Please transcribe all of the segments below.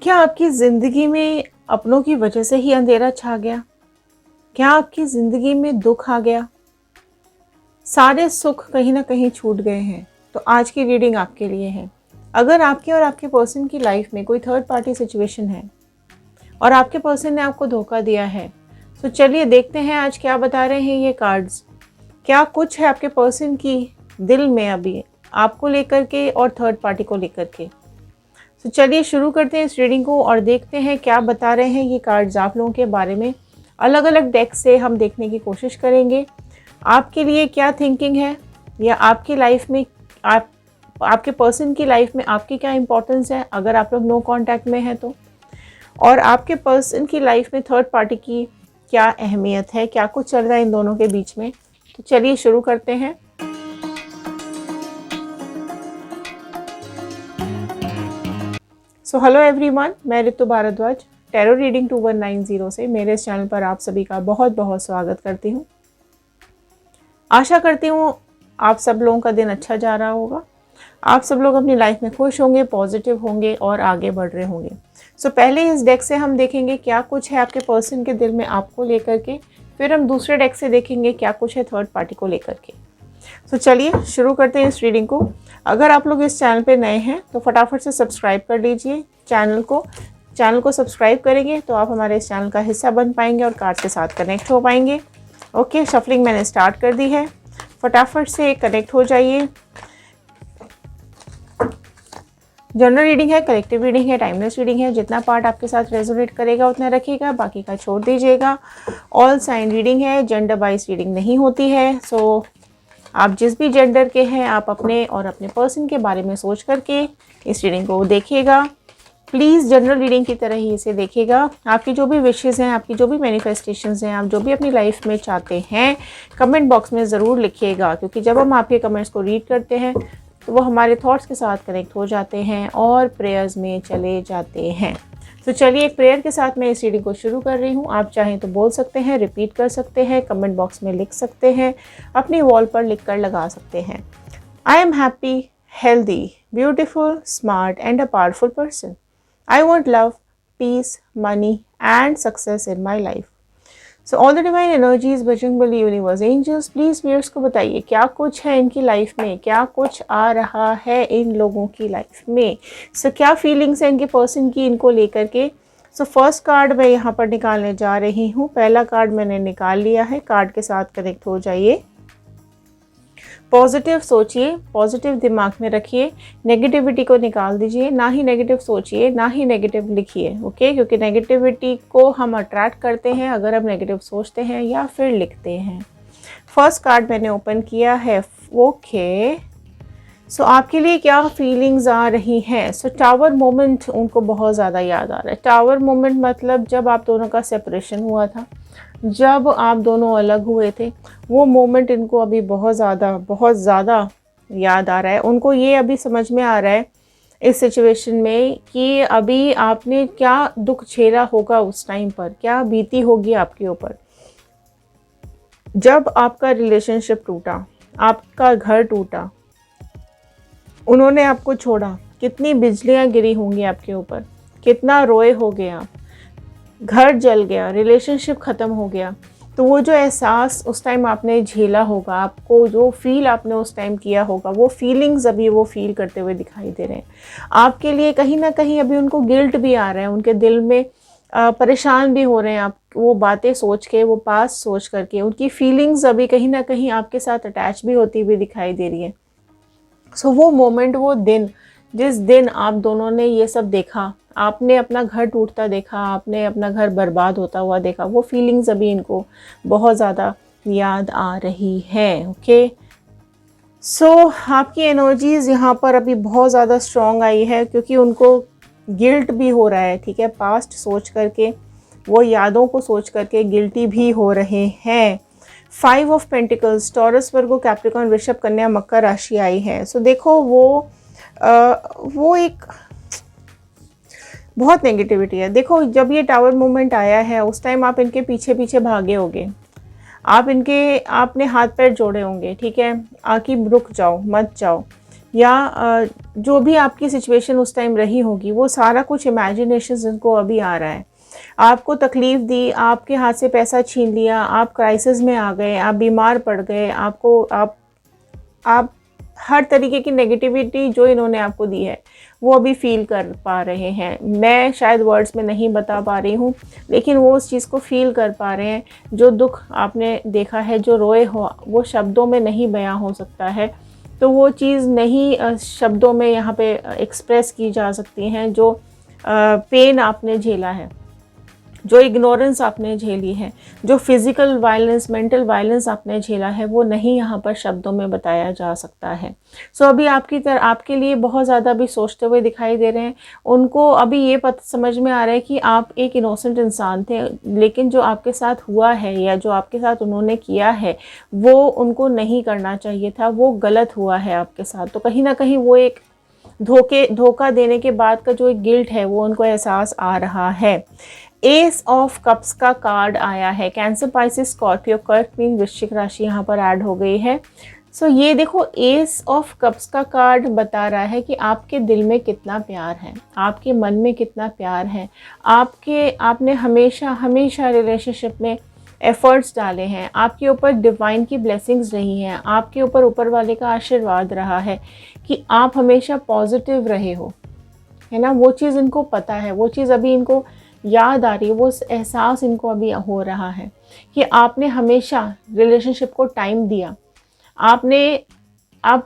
क्या आपकी ज़िंदगी में अपनों की वजह से ही अंधेरा छा गया? क्या आपकी ज़िंदगी में दुख आ गया? सारे सुख कहीं ना कहीं छूट गए हैं? तो आज की रीडिंग आपके लिए है। अगर आपके और आपके पर्सन की लाइफ में कोई थर्ड पार्टी सिचुएशन है और आपके पर्सन ने आपको धोखा दिया है, तो चलिए देखते हैं आज क्या बता रहे हैं ये कार्ड्स। क्या कुछ है आपके पर्सन की दिल में अभी आपको लेकर के और थर्ड पार्टी को लेकर के। तो चलिए शुरू करते हैं इस रीडिंग को और देखते हैं क्या बता रहे हैं ये कार्ड्स आप लोगों के बारे में। अलग अलग डेक से हम देखने की कोशिश करेंगे आपके लिए क्या थिंकिंग है, या आपकी लाइफ में आपके पर्सन की लाइफ में आपकी क्या इंपॉर्टेंस है अगर आप लोग नो कांटेक्ट में हैं तो, और आपके पर्सन की लाइफ में थर्ड पार्टी की क्या अहमियत है, क्या कुछ चल रहा है इन दोनों के बीच में। तो चलिए शुरू करते हैं। सो हेलो एवरीवन, मैं ऋतु भारद्वाज टैरो रीडिंग 2190 से मेरे इस चैनल पर आप सभी का बहुत बहुत स्वागत करती हूँ। आशा करती हूँ आप सब लोगों का दिन अच्छा जा रहा होगा, आप सब लोग अपनी लाइफ में खुश होंगे, पॉजिटिव होंगे और आगे बढ़ रहे होंगे। सो पहले इस डेक से हम देखेंगे क्या कुछ है आपके पर्सन के दिल में आपको लेकर के, फिर हम दूसरे डेक से देखेंगे क्या कुछ है थर्ड पार्टी को लेकर के। तो चलिए शुरू करते हैं इस रीडिंग को। अगर आप लोग इस चैनल पे नए हैं तो फटाफट से सब्सक्राइब कर लीजिए चैनल को सब्सक्राइब करेंगे तो आप हमारे इस चैनल का हिस्सा बन पाएंगे और कार्ड के साथ कनेक्ट हो पाएंगे। ओके, शफलिंग मैंने स्टार्ट कर दी है, फटाफट से कनेक्ट हो जाइए। जनरल रीडिंग है, कलेक्टिव रीडिंग है, टाइमलेस रीडिंग है। जितना पार्ट आपके साथ रेजोनेट करेगा उतना रखिएगा, बाकी का छोड़ दीजिएगा। ऑल साइन रीडिंग है, जेंडर वाइज रीडिंग नहीं होती है। सो आप जिस भी जेंडर के हैं आप अपने और अपने पर्सन के बारे में सोच करके इस रीडिंग को देखिएगा। प्लीज़ जनरल रीडिंग की तरह ही इसे देखिएगा। आपकी जो भी विशेज़ हैं, आपकी जो भी मैनिफेस्टेशंस हैं, आप जो भी अपनी लाइफ में चाहते हैं, कमेंट बॉक्स में ज़रूर लिखिएगा, क्योंकि जब हम आपके कमेंट्स को रीड करते हैं तो वो हमारे थॉट्स के साथ कनेक्ट हो जाते हैं और प्रेयर्स में चले जाते हैं। तो चलिए एक प्रेयर के साथ मैं इस रीडिंग को शुरू कर रही हूँ। आप चाहें तो बोल सकते हैं, रिपीट कर सकते हैं, कमेंट बॉक्स में लिख सकते हैं, अपनी वॉल पर लिख कर लगा सकते हैं। I am happy, healthy, beautiful, smart and a powerful person. I want love, peace, money and success in my life. So all the divine energies, Bajrangbali, universe, angels, please viewers को बताइए क्या कुछ है इनकी लाइफ में, क्या कुछ आ रहा है इन लोगों की लाइफ में। सो क्या फीलिंग्स है इनके पर्सन की इनको लेकर के। सो फर्स्ट कार्ड मैं यहाँ पर निकालने जा रही हूँ। पहला कार्ड मैंने निकाल लिया है, कार्ड के साथ कनेक्ट हो जाइए। पॉजिटिव सोचिए, पॉजिटिव दिमाग में रखिए, नेगेटिविटी को निकाल दीजिए। ना ही नेगेटिव सोचिए, ना ही नेगेटिव लिखिए। ओके, क्योंकि नेगेटिविटी को हम अट्रैक्ट करते हैं अगर हम नेगेटिव सोचते हैं या फिर लिखते हैं। फर्स्ट कार्ड मैंने ओपन किया है। ओके, सो आपके लिए क्या फीलिंग्स आ रही हैं। सो टावर मोमेंट उनको बहुत ज़्यादा याद आ रहा है। टावर मोमेंट मतलब जब आप दोनों का सेपरेशन हुआ था, जब आप दोनों अलग हुए थे, वो मोमेंट इनको अभी बहुत ज़्यादा याद आ रहा है। उनको ये अभी समझ में आ रहा है इस सिचुएशन में कि अभी आपने क्या दुख झेला होगा उस टाइम पर, क्या बीती होगी आपके ऊपर जब आपका रिलेशनशिप टूटा, आपका घर टूटा, उन्होंने आपको छोड़ा। कितनी बिजलियाँ गिरी होंगी आपके ऊपर, कितना रोए होगे आप, घर जल गया, रिलेशनशिप ख़त्म हो गया। तो वो जो एहसास उस टाइम आपने झेला होगा, आपको जो फील आपने उस टाइम किया होगा, वो फीलिंग्स अभी वो फील करते हुए दिखाई दे रहे हैं आपके लिए। कहीं ना कहीं अभी उनको गिल्ट भी आ रहा है, उनके दिल में परेशान भी हो रहे हैं आप वो बातें सोच के, वो पास सोच करके। उनकी फीलिंग्स अभी कहीं ना कहीं आपके साथ अटैच भी होती हुई दिखाई दे रही है। सो वो मोमेंट, वो दिन, जिस दिन आप दोनों ने ये सब देखा, आपने अपना घर टूटता देखा, आपने अपना घर बर्बाद होता हुआ देखा, वो फीलिंग्स अभी इनको बहुत ज़्यादा याद आ रही है। ओके, सो आपकी एनर्जीज़ यहाँ पर अभी बहुत ज़्यादा स्ट्रॉन्ग आई है, क्योंकि उनको गिल्ट भी हो रहा है। ठीक है, पास्ट सोच करके, वो यादों को सोच करके गिल्टी भी हो रहे हैं। 5 of pentacles, taurus, Virgo, Capricorn, वृषभ, कन्या, मकर राशि आई है। सो देखो वो एक बहुत नेगेटिविटी है। देखो जब ये टावर मूवमेंट आया है उस टाइम आप इनके पीछे पीछे भागे होंगे, आपने हाथ पैर जोड़े होंगे। ठीक है, आकि रुक जाओ, मत जाओ, या जो भी आपकी सिचुएशन उस टाइम रही होगी, वो सारा कुछ इमेजिनेशन उनको अभी आ रहा है। आपको तकलीफ़ दी, आपके हाथ से पैसा छीन लिया, आप क्राइसिस में आ गए, आप बीमार पड़ गए, आप हर तरीके की नेगेटिविटी जो इन्होंने आपको दी है वो अभी फ़ील कर पा रहे हैं। मैं शायद वर्ड्स में नहीं बता पा रही हूँ, लेकिन वो उस चीज़ को फ़ील कर पा रहे हैं। जो दुख आपने देखा है, जो रोए हो, वो शब्दों में नहीं बयां हो सकता है, तो वो चीज़ नहीं शब्दों में यहाँ पे एक्सप्रेस की जा सकती हैं। जो पेन आपने झेला है, जो इग्नोरेंस आपने झेली है, जो फिज़िकल वायलेंस, मेंटल वायलेंस आपने झेला है, वो नहीं यहाँ पर शब्दों में बताया जा सकता है। सो अभी आपके लिए बहुत ज़्यादा अभी सोचते हुए दिखाई दे रहे हैं। उनको अभी ये समझ में आ रहा है कि आप एक इनोसेंट इंसान थे, लेकिन जो आपके साथ हुआ है या जो आपके साथ उन्होंने किया है, वो उनको नहीं करना चाहिए था, वो गलत हुआ है आपके साथ। तो कहीं ना कहीं वो एक धोखा देने के बाद का जो एक गिल्ट है, वो उनको एहसास आ रहा है। एस ऑफ कप्स का कार्ड आया है। कैंसर, पाइसेस, स्कॉर्पियो, कर्क, क्वीन, वृश्चिक राशि यहाँ पर ऐड हो गई है। सो ये देखो, एस ऑफ कप्स का कार्ड बता रहा है कि आपके दिल में कितना प्यार है, आपके मन में कितना प्यार है। आपने हमेशा हमेशा रिलेशनशिप में एफर्ट्स डाले हैं, आपके ऊपर डिवाइन की ब्लेसिंग्स रही हैं, आपके ऊपर वाले का आशीर्वाद रहा है कि आप हमेशा पॉजिटिव रहे हो, है ना। वो चीज़ इनको पता है, वो चीज़ अभी इनको याद आ रही है, वो एहसास इनको अभी हो रहा है कि आपने हमेशा रिलेशनशिप को टाइम दिया। आप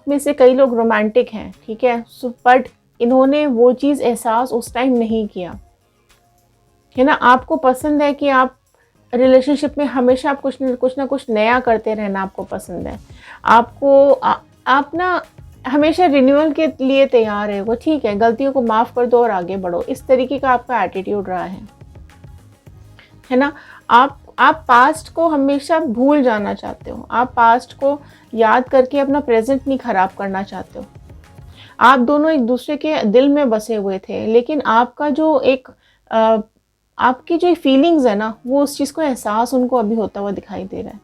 में से कई लोग रोमांटिक हैं, ठीक है, बट इन्होंने वो चीज़ एहसास उस टाइम नहीं किया, है ना। आपको पसंद है कि आप रिलेशनशिप में हमेशा आप कुछ ना कुछ नया करते रहना आपको पसंद है। आप ना हमेशा रिन्यूअल के लिए तैयार है, वो ठीक है, गलतियों को माफ़ कर दो और आगे बढ़ो, इस तरीके का आपका एटीट्यूड रहा है ना। आप पास्ट को हमेशा भूल जाना चाहते हो, आप पास्ट को याद करके अपना प्रेजेंट नहीं ख़राब करना चाहते हो। आप दोनों एक दूसरे के दिल में बसे हुए थे, लेकिन आपका जो एक आपकी जो फीलिंग्स है ना, वो उस चीज़ को एहसास उनको अभी होता हुआ दिखाई दे रहा है,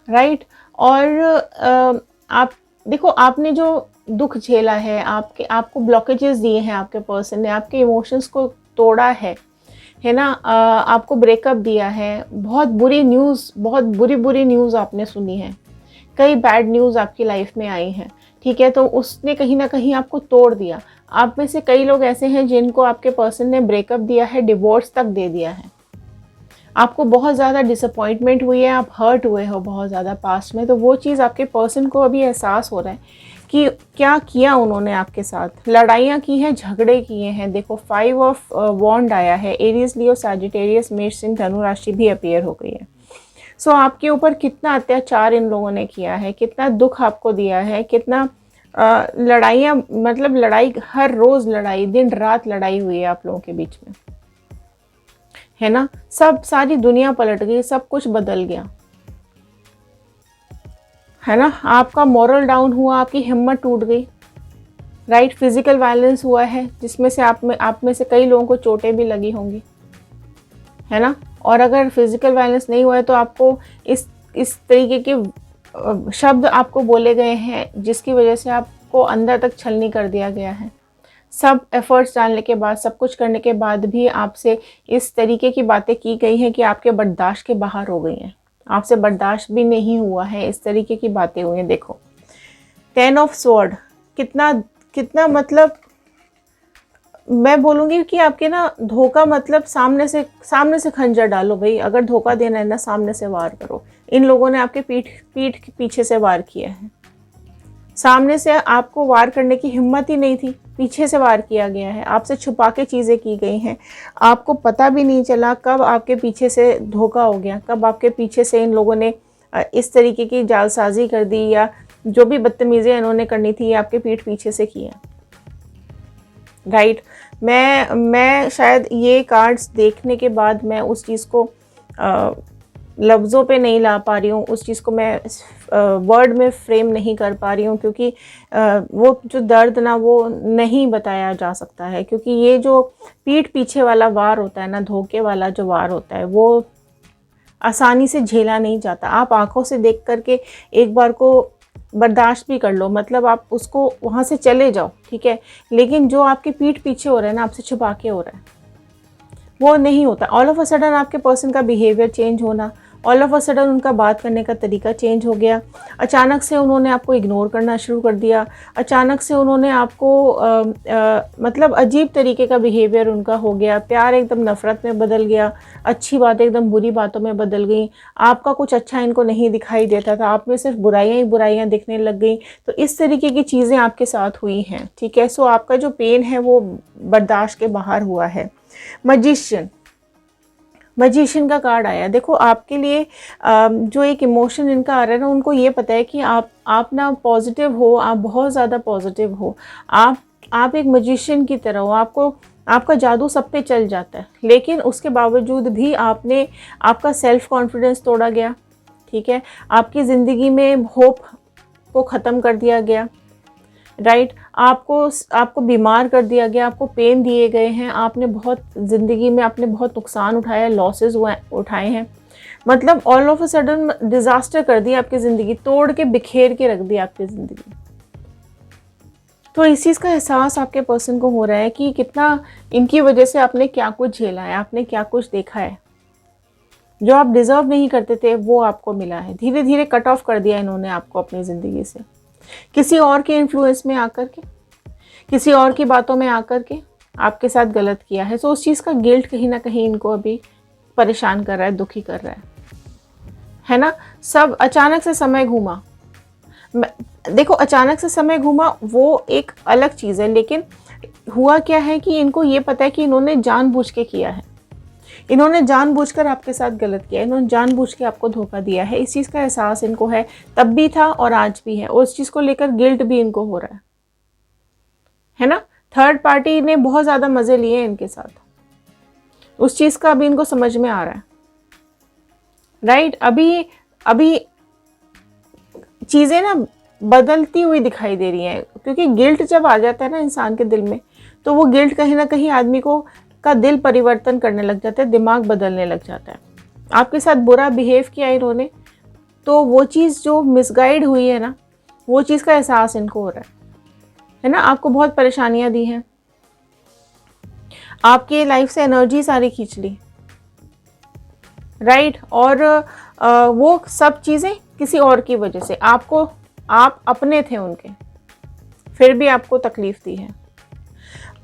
राइट। और आप देखो, आपने जो दुख झेला है, आपको ब्लॉकेजेस दिए हैं आपके पर्सन ने, आपके इमोशंस को तोड़ा है ना। आपको ब्रेकअप दिया है, बहुत बुरी न्यूज़ आपने सुनी है, कई बैड न्यूज़ आपकी लाइफ में आई हैं, ठीक है। तो उसने कहीं ना कहीं आपको तोड़ दिया। आप में से कई लोग ऐसे हैं जिनको आपके पर्सन ने ब्रेकअप दिया है, डिवोर्स तक दे दिया है। आपको बहुत ज़्यादा डिसअपॉइंटमेंट हुई है, आप हर्ट हुए हो बहुत ज़्यादा पास्ट में। तो वो चीज़ आपके पर्सन को अभी एहसास हो रहा है कि क्या किया उन्होंने आपके साथ, लड़ाइयाँ की हैं, झगड़े किए हैं। देखो, 5 ऑफ वॉन्ड आया है। एरीज, लियो, सैजिटेरियस, मेष, सिंह, धनु राशि भी अपीयर हो गई है। सो आपके ऊपर कितना अत्याचार इन लोगों ने किया है, कितना दुख आपको दिया है, कितना लड़ाइयाँ, मतलब लड़ाई, हर रोज़ लड़ाई, दिन रात लड़ाई हुई है आप लोगों के बीच में, है ना। सारी दुनिया पलट गई, सब कुछ बदल गया, है ना। आपका मोरल डाउन हुआ, आपकी हिम्मत टूट गई, राइट। फिजिकल वायलेंस हुआ है, जिसमें से आप में से कई लोगों को चोटें भी लगी होंगी, है ना। और अगर फिजिकल वायलेंस नहीं हुआ है तो आपको इस तरीके के शब्द आपको बोले गए हैं, जिसकी वजह से आपको अंदर तक छलनी कर दिया गया है। सब एफर्ट्स डालने के बाद, सब कुछ करने के बाद भी आपसे इस तरीके की बातें की गई हैं कि आपके बर्दाश्त के बाहर हो गई हैं, आपसे बर्दाश्त भी नहीं हुआ है, इस तरीके की बातें हुई हैं। देखो, 10 ऑफ स्वॉर्ड, कितना मतलब, मैं बोलूँगी कि आपके ना धोखा, मतलब सामने से खंजर डालो भाई। अगर धोखा देना है ना, सामने से वार करो। इन लोगों ने आपके पीठ के पीछे से वार किया है। सामने से आपको वार करने की हिम्मत ही नहीं थी, पीछे से वार किया गया है, आपसे छुपा के चीज़ें की गई हैं। आपको पता भी नहीं चला कब आपके पीछे से धोखा हो गया, कब आपके पीछे से इन लोगों ने इस तरीके की जालसाजी कर दी, या जो भी बदतमीज़ी इन्होंने करनी थी, ये आपके पीठ पीछे से किया, राइट। मैं शायद ये कार्ड्स देखने के बाद मैं उस चीज़ को लफ्ज़ों पे नहीं ला पा रही हूँ, उस चीज़ को मैं वर्ड में फ्रेम नहीं कर पा रही हूँ, क्योंकि वो जो दर्द ना, वो नहीं बताया जा सकता है। क्योंकि ये जो पीठ पीछे वाला वार होता है ना, धोखे वाला जो वार होता है, वो आसानी से झेला नहीं जाता। आप आंखों से देख करके एक बार को बर्दाश्त भी कर लो, मतलब आप उसको वहाँ से चले जाओ, ठीक है, लेकिन जो आपके पीठ पीछे हो रहा है ना, आपसे छुपा के हो रहा है, वो नहीं होता। ऑल ऑफ अ सडन आपके पर्सन का बिहेवियर चेंज होना, ऑल ऑफ अ सडन उनका बात करने का तरीका चेंज हो गया, अचानक से उन्होंने आपको इग्नोर करना शुरू कर दिया, अचानक से उन्होंने आपको मतलब अजीब तरीके का बिहेवियर उनका हो गया, प्यार एकदम नफ़रत में बदल गया, अच्छी बातें एकदम बुरी बातों में बदल गई, आपका कुछ अच्छा इनको नहीं दिखाई देता था, आप में सिर्फ बुराइयाँ ही बुराइयाँ दिखने लग गई। तो इस तरीके की चीज़ें आपके साथ हुई हैं, ठीक है। सो आपका जो पेन है वो बर्दाश्त के बाहर हुआ है। मजिशियन का कार्ड आया। देखो आपके लिए जो एक इमोशन इनका आ रहा है ना, उनको ये पता है कि आप ना पॉजिटिव हो, आप बहुत ज़्यादा पॉजिटिव हो, आप एक मजिशियन की तरह हो, आपका जादू सब पे चल जाता है, लेकिन उसके बावजूद भी आपका सेल्फ कॉन्फिडेंस तोड़ा गया, ठीक है, आपकी ज़िंदगी में होप को ख़त्म कर दिया गया, राइट, आपको बीमार कर दिया गया, आपको पेन दिए गए हैं, आपने बहुत ज़िंदगी में आपने बहुत नुकसान उठाया, लॉसेस उठाए हैं, मतलब all of a sudden disaster कर दिया आपकी ज़िंदगी, तोड़ के बिखेर के रख दी आपकी ज़िंदगी। तो इस चीज़ का एहसास आपके पर्सन को हो रहा है कि कितना इनकी वजह से आपने क्या कुछ झेला है, आपने क्या कुछ देखा है, जो आप डिज़र्व नहीं करते थे वो आपको मिला है। धीरे धीरे कट ऑफ कर दिया इन्होंने आपको अपनी ज़िंदगी से, किसी और के इन्फ्लुएंस में आकर के, किसी और की बातों में आकर के आपके साथ गलत किया है। सो उस चीज़ का गिल्ट कहीं ना कहीं इनको अभी परेशान कर रहा है, दुखी कर रहा है ना। सब अचानक से समय घूमा, देखो अचानक से समय घूमा वो एक अलग चीज़ है, लेकिन हुआ क्या है कि इनको ये पता है कि इन्होंने जानबूझ के किया है, इन्होंने जानबूझकर आपके साथ गलत किया, इन्होंने जानबूझ के आपको धोखा दिया है। इस चीज़ का एहसास इनको है, तब भी था और आज भी है, और उस चीज़ को लेकर गिल्ट भी इनको हो रहा है ना। थर्ड पार्टी ने बहुत ज़्यादा मज़े लिए इनके साथ, उस चीज़ का अभी इनको समझ में आ रहा है, राइट। अभी चीज़ें ना बदलती हुई दिखाई दे रही हैं, क्योंकि गिल्ट जब आ जाता है ना इंसान के दिल में, तो वो गिल्ट कहीं ना कहीं आदमी का दिल परिवर्तन करने लग जाता है, दिमाग बदलने लग जाता है। आपके साथ बुरा बिहेव किया इन्होंने, तो वो चीज़ जो मिसगाइड हुई है ना, वो चीज़ का एहसास इनको हो रहा है ना। आपको बहुत परेशानियां दी हैं, आपकी लाइफ से एनर्जी सारी खींच ली, राइट, और वो सब चीज़ें किसी और की वजह से, आप अपने थे उनके, फिर भी आपको तकलीफ़ दी है।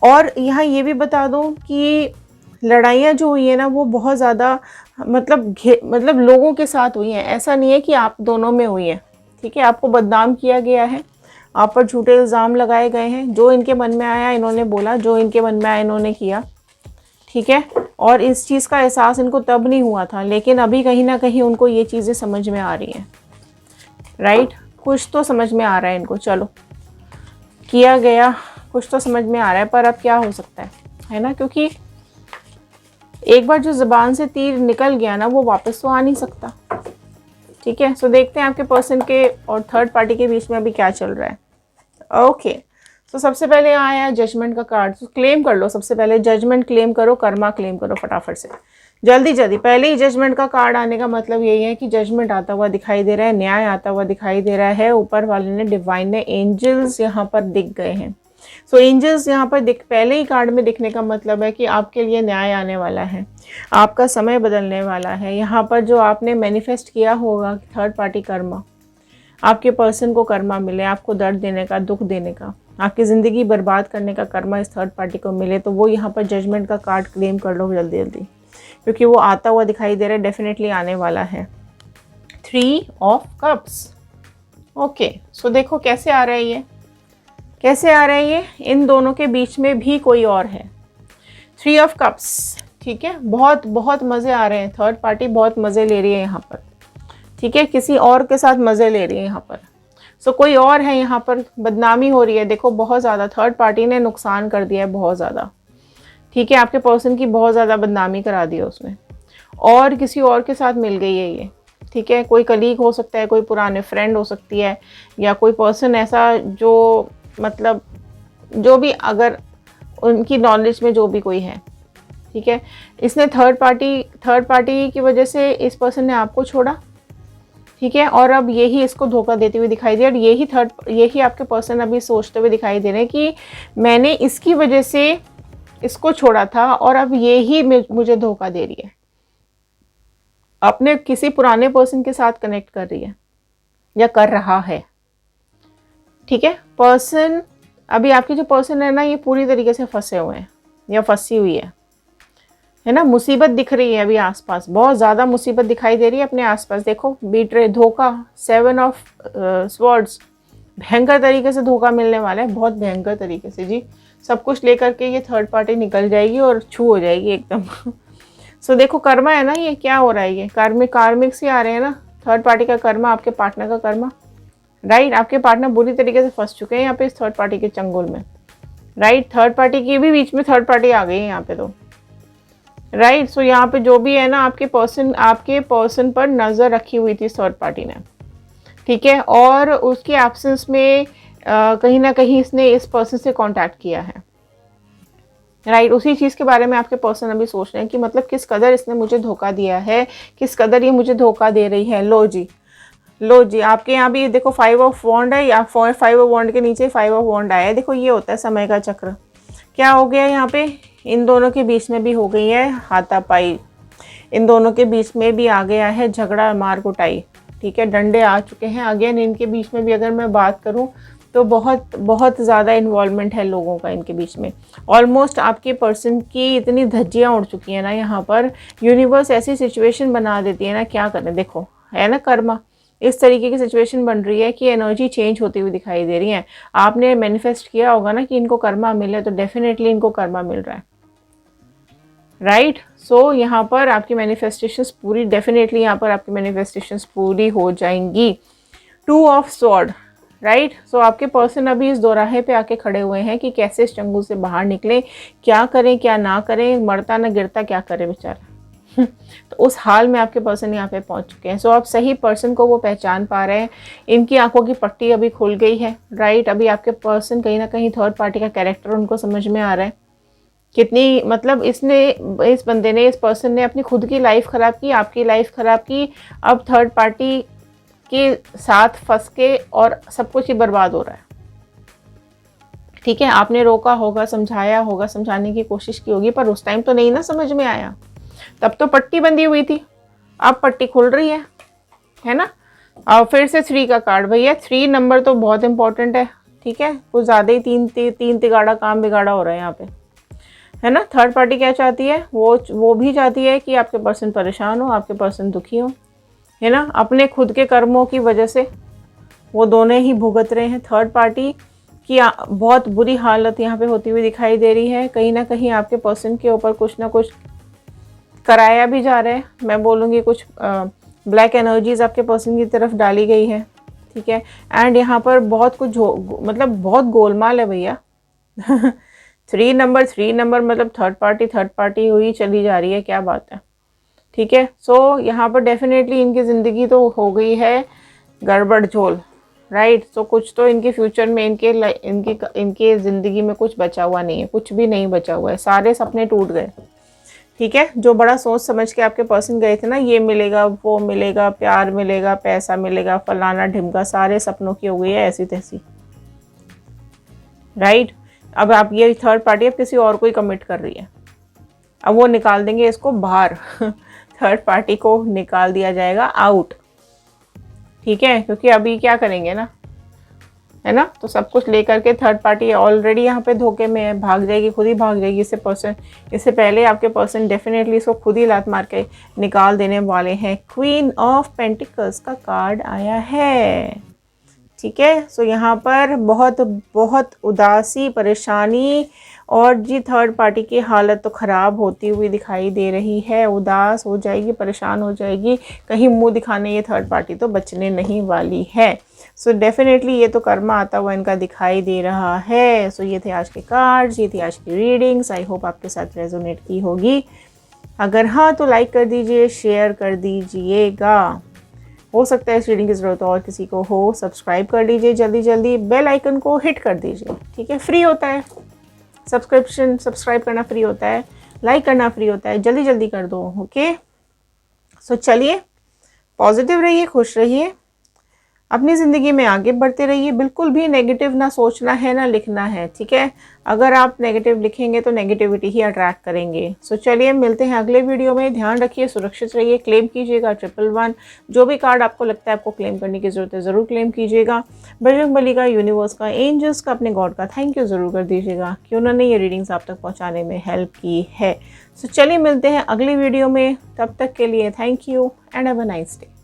और यहाँ ये भी बता दूँ कि लड़ाइयाँ जो हुई है ना, वो बहुत ज़्यादा मतलब लोगों के साथ हुई हैं, ऐसा नहीं है कि आप दोनों में हुई है, ठीक है। आपको बदनाम किया गया है, आप पर झूठे इल्ज़ाम लगाए गए हैं, जो इनके मन में आया इन्होंने बोला, जो इनके मन में आया इन्होंने किया, ठीक है। और इस चीज़ का एहसास इनको तब नहीं हुआ था, लेकिन अभी कहीं ना कहीं उनको ये चीज़ें समझ में आ रही हैं, राइट। कुछ तो समझ में आ रहा है इनको, चलो किया गया, कुछ तो समझ में आ रहा है, पर अब क्या हो सकता है ना, क्योंकि एक बार जो ज़बान से तीर निकल गया ना, वो वापस तो आ नहीं सकता, ठीक है। सो देखते हैं आपके पर्सन के और थर्ड पार्टी के बीच में अभी क्या चल रहा है। ओके, सो सबसे पहले आया जजमेंट का कार्ड। तो क्लेम कर लो, सबसे पहले जजमेंट क्लेम करो, कर्मा क्लेम करो फटाफट से, जल्दी जल्दी। पहले ही जजमेंट का कार्ड आने का मतलब यही है कि जजमेंट आता हुआ दिखाई दे रहा है, न्याय आता हुआ दिखाई दे रहा है। ऊपर वाले ने, डिवाइन ने, एंजल्स यहाँ पर दिख गए हैं। सो एंजल्स यहाँ पर पहले ही कार्ड में दिखने का मतलब है कि आपके लिए न्याय आने वाला है, आपका समय बदलने वाला है। यहाँ पर जो आपने मैनिफेस्ट किया होगा थर्ड पार्टी कर्मा, आपके पर्सन को कर्मा मिले, आपको दर्द देने का, दुख देने का, आपकी ज़िंदगी बर्बाद करने का कर्मा इस थर्ड पार्टी को मिले, तो वो यहाँ पर जजमेंट का कार्ड क्लेम कर लो जल्दी जल्दी, क्योंकि वो आता हुआ दिखाई दे रहा है, डेफिनेटली आने वाला है। 3 ऑफ कप्स। ओके, सो देखो कैसे आ रहा है ये, कैसे आ रहा है ये, इन दोनों के बीच में भी कोई और है। 3 ऑफ कप्स, ठीक है, बहुत बहुत मज़े आ रहे हैं, थर्ड पार्टी बहुत मज़े ले रही है यहाँ पर, ठीक है, किसी और के साथ मज़े ले रही है यहाँ पर। सो कोई और है यहाँ पर, बदनामी हो रही है, देखो बहुत ज़्यादा थर्ड पार्टी ने नुकसान कर दिया है, बहुत ज़्यादा, ठीक है, आपके पर्सन की बहुत ज़्यादा बदनामी करा दी है उसने, और किसी और के साथ मिल गई है ये, ठीक है। कोई कलीग हो सकता है, कोई पुराने फ्रेंड हो सकती है, या कोई पर्सन ऐसा जो मतलब जो भी, अगर उनकी नॉलेज में जो भी कोई है, ठीक है। इसने थर्ड पार्टी की वजह से इस पर्सन ने आपको छोड़ा, ठीक है। और अब यही इसको धोखा देते हुए दिखाई दे, और यही आपके पर्सन अभी सोचते हुए दिखाई दे रहे हैं कि मैंने इसकी वजह से इसको छोड़ा था और अब यही मुझे धोखा दे रही है। अपने किसी पुराने पर्सन के साथ कनेक्ट कर रही है या कर रहा है। ठीक है। पर्सन, अभी आपके जो पर्सन है ना, ये पूरी तरीके से फंसे हुए हैं या फंसी हुई है ना। मुसीबत दिख रही है अभी आसपास, बहुत ज़्यादा मुसीबत दिखाई दे रही है अपने आसपास। देखो, बीट्रे, धोखा, 7 ऑफ स्वॉर्ड्स, भयंकर तरीके से धोखा मिलने वाला है, बहुत भयंकर तरीके से जी। सब कुछ लेकर के ये थर्ड पार्टी निकल जाएगी और छू हो जाएगी एकदम। सो देखो, कर्मा है ना, ये क्या हो रहा है, ये कार्मिक से आ रहे हैं ना। थर्ड पार्टी का कर्मा, आपके पार्टनर का कर्मा, राइट। आपके पार्टनर बुरी तरीके से फंस चुके हैं यहाँ पे इस थर्ड पार्टी के चंगुल में, राइट। थर्ड पार्टी के भी बीच में थर्ड पार्टी आ गई है यहाँ पे तो, राइट। सो यहाँ पे जो भी है ना, आपके पर्सन पर नज़र रखी हुई थी थर्ड पार्टी ने, ठीक है। और उसके एब्सेंस में कहीं ना कहीं इसने इस पर्सन से कांटेक्ट किया है, राइट। उसी चीज़ के बारे में आपके पर्सन अभी सोच रहे हैं कि मतलब किस कदर इसने मुझे धोखा दिया है, किस कदर ये मुझे धोखा दे रही है। लो जी, आपके यहाँ भी देखो 5 ऑफ वॉन्ड है, या 5 ऑफ वॉन्ड के नीचे 5 ऑफ वॉन्ड आया है। देखो, ये होता है समय का चक्र। क्या हो गया यहाँ पे, इन दोनों के बीच में भी हो गई है हाथापाई, इन दोनों के बीच में भी आ गया है झगड़ा, मार कुटाई, ठीक है। डंडे आ चुके हैं। अगेन इनके बीच में भी अगर मैं बात करूं तो बहुत बहुत ज़्यादा इन्वॉल्वमेंट है लोगों का इनके बीच में। ऑलमोस्ट आपके पर्सन की इतनी धज्जियाँ उड़ चुकी हैं ना यहाँ पर, यूनिवर्स ऐसी सिचुएशन बना देती है ना, क्या करें। देखो, है ना कर्मा, इस तरीके की सिचुएशन बन रही है कि एनर्जी चेंज होती हुई दिखाई दे रही है। आपने मैनिफेस्ट किया होगा ना कि इनको कर्मा मिले, तो डेफिनेटली इनको कर्मा मिल रहा है, राइट। सो यहाँ पर आपकी मैनिफेस्टेशंस पूरी, डेफिनेटली यहाँ पर आपकी मैनिफेस्टेशंस पूरी हो जाएंगी। 2 ऑफ स्वॉर्ड, राइट। सो आपके पर्सन अभी इस दोराहे पे आके खड़े हुए हैं कि कैसे इस चंगुल से बाहर निकले, क्या करें क्या ना करें, मरता ना गिरता, क्या करें बेचारा। तो उस हाल में आपके पर्सन यहाँ पे पहुँच चुके हैं। सो आप सही पर्सन को वो पहचान पा रहे हैं, इनकी आंखों की पट्टी अभी खुल गई है, राइट। अभी आपके पर्सन कहीं ना कहीं थर्ड पार्टी का कैरेक्टर उनको समझ में आ रहा है। कितनी मतलब इस बंदे ने, इस पर्सन ने अपनी खुद की लाइफ ख़राब की, आपकी लाइफ ख़राब की, अब थर्ड पार्टी के साथ फंस के और सब कुछ ही बर्बाद हो रहा है, ठीक है। आपने रोका होगा, समझाया होगा, समझाने की कोशिश की होगी, पर उस टाइम तो नहीं ना समझ में आया, तब तो पट्टी बंधी हुई थी, अब पट्टी खुल रही है ना। अब फिर से 3 का कार्ड, भैया 3 नंबर तो बहुत इंपॉर्टेंट है, ठीक है। कुछ ज़्यादा ही तीन तिगाड़ा काम बिगाड़ा हो रहा है यहाँ पे, है ना। थर्ड पार्टी क्या चाहती है, वो भी चाहती है कि आपके पर्सन परेशान हो, आपके पर्सन दुखी हो, है ना। अपने खुद के कर्मों की वजह से वो दोनों ही भुगत रहे हैं। थर्ड पार्टी की बहुत बुरी हालत यहाँ पे होती हुई दिखाई दे रही है। कहीं ना कहीं आपके पर्सन के ऊपर कुछ ना कुछ कराया भी जा रहा है, मैं बोलूँगी कुछ ब्लैक एनर्जीज आपके पर्सन की तरफ डाली गई है, ठीक है। एंड यहाँ पर बहुत कुछ मतलब बहुत गोलमाल है भैया। 3 नंबर मतलब थर्ड पार्टी हुई चली जा रही है, क्या बात है, ठीक है। सो यहाँ पर डेफिनेटली इनकी ज़िंदगी तो हो गई है गड़बड़ झोल, राइट। सो कुछ तो इनके फ्यूचर में इनके ज़िंदगी में कुछ बचा हुआ नहीं है, कुछ भी नहीं बचा हुआ है, सारे सपने टूट गए, ठीक है। जो बड़ा सोच समझ के आपके पर्सन गए थे ना, ये मिलेगा, वो मिलेगा, प्यार मिलेगा, पैसा मिलेगा, फलाना ढिमका, सारे सपनों की हो गई है ऐसी तैसी, राइट। अब आप ये थर्ड पार्टी अब किसी और को ही कमिट कर रही है, अब वो निकाल देंगे इसको बाहर। थर्ड पार्टी को निकाल दिया जाएगा आउट, ठीक है। क्योंकि अभी क्या करेंगे ना, है ना। तो सब कुछ लेकर के थर्ड पार्टी ऑलरेडी यहाँ पे धोखे में है, भाग जाएगी, खुद ही भाग जाएगी इससे पहले आपके पर्सन डेफिनेटली इसको खुद ही लात मार के निकाल देने वाले हैं। क्वीन ऑफ पेंटिकल्स का कार्ड आया है, ठीक है। सो यहाँ पर बहुत बहुत उदासी, परेशानी, और जी थर्ड पार्टी की हालत तो ख़राब होती हुई दिखाई दे रही है। उदास हो जाएगी, परेशान हो जाएगी, कहीं मुंह दिखाने ये थर्ड पार्टी तो बचने नहीं वाली है। सो डेफिनेटली ये तो कर्मा आता हुआ इनका दिखाई दे रहा है। सो ये थे आज के कार्ड्स, ये थी आज की रीडिंग्स। आई होप आपके साथ रेजोनेट की होगी। अगर हाँ तो लाइक कर दीजिए, शेयर कर दीजिएगा। हो सकता है इस रीडिंग की ज़रूरत और किसी को हो, सब्सक्राइब कर लीजिए जल्दी, बेल आइकन को हिट कर दीजिए, ठीक है। फ्री होता है सब्सक्राइब करना, फ्री होता है, लाइक करना फ्री होता है, जल्दी कर दो, ओके। सो चलिए, पॉजिटिव रहिए, खुश रहिए, अपनी ज़िंदगी में आगे बढ़ते रहिए, बिल्कुल भी नेगेटिव ना सोचना है ना लिखना है, ठीक है। अगर आप नेगेटिव लिखेंगे तो नेगेटिविटी ही अट्रैक्ट करेंगे। सो चलिए मिलते हैं अगले वीडियो में। ध्यान रखिए, सुरक्षित रहिए, क्लेम कीजिएगा 111। जो भी कार्ड आपको लगता है आपको क्लेम करने की ज़रूरत है ज़रूर क्लेम कीजिएगा। बजरंगबली का, यूनिवर्स का, एंजल्स का, अपने गॉड का थैंक यू ज़रूर कर दीजिएगा कि उन्होंने ये रीडिंग्स आप तक पहुँचाने में हेल्प की है। सो चलिए मिलते हैं अगली वीडियो में, तब तक के लिए thank you and have a nice day.